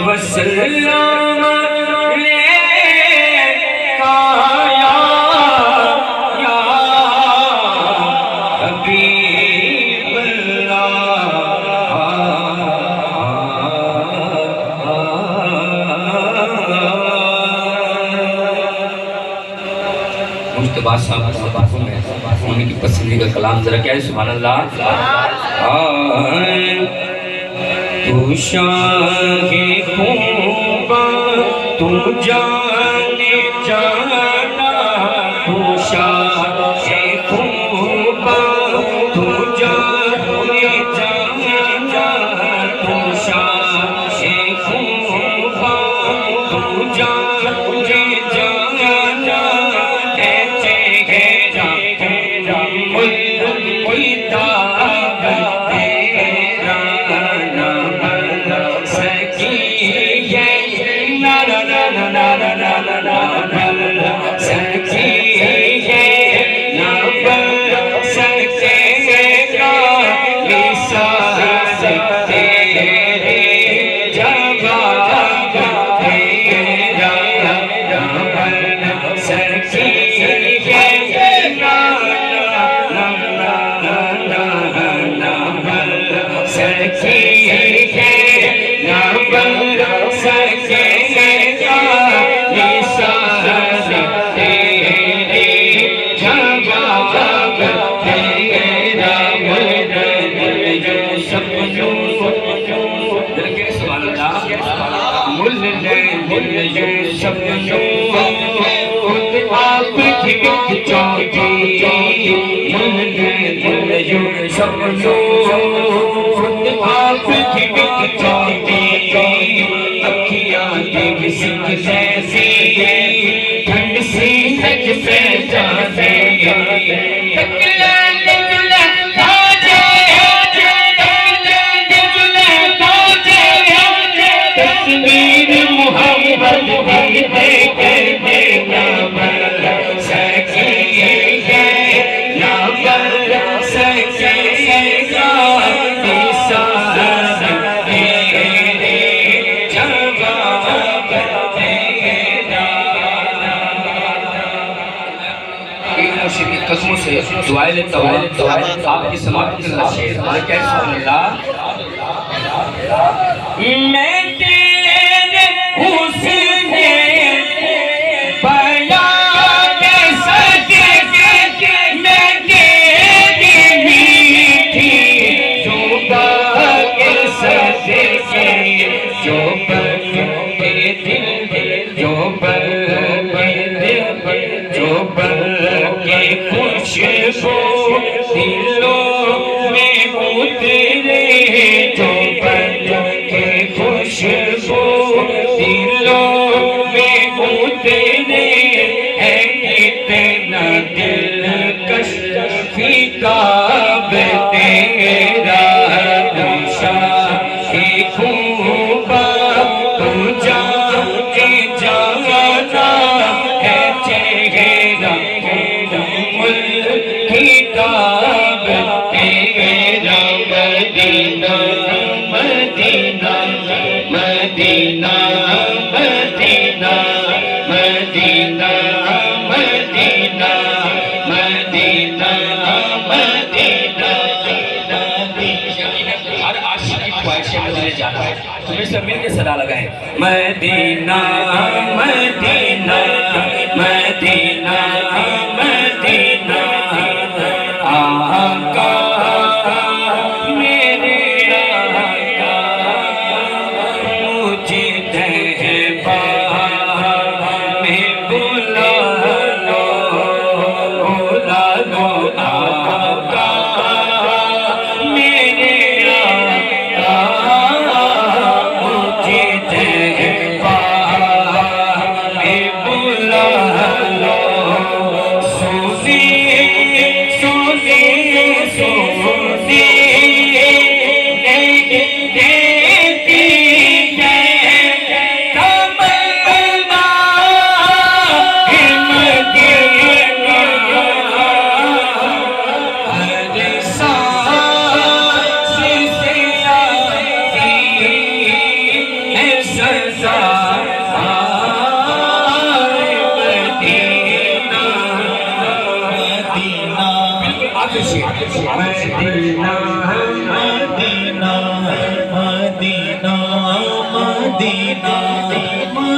وسلم علیکہ یا حبیب مجتبیٰ صاحب ہونے کی پسندیدہ کلام ذرا کیا ہے؟ سبحان اللہ۔ تو شاہ خوباں تو جانے جانا، تو شاہ خوباں تو جانے جانا، تو شاہ خوباں تو جانے جانا، اے چہرہ قسموں سے دعائیں لیتا ہوں آپ کی سماعت کے اللہ شیر میں کہہ سبحان اللہ۔ میں تیرے حسن بیان صدقے میں تیری میٹھی زبان کے صدقے جو بن کے دل جو بن کے خوشبو دلوں میں اترے، جو بن کے خوشبو دلوں میں اترے، ہے کتنا دلکش خطاب تیرا، شاہ خوباں تو جانے جانا، ہے چہرہ کتاب تیرا، مدینہ مدینہ مدینہ مدینہ مدینہ مدینہ مدینہ مدینہ۔ ہر عاشق کی خواہش ہے مدینے جانا ہے، تمہیں سب مل کے صدا لگائیں، مدینہ مدینہ مدینہ مدینہ۔ آقا میرے آقا مجھے تہبہ میں بلا لو بلا لو، آقا میرے آقا مجھے تہبہ میں بلا لو مدینہ مدینہ مدینہ مدینہ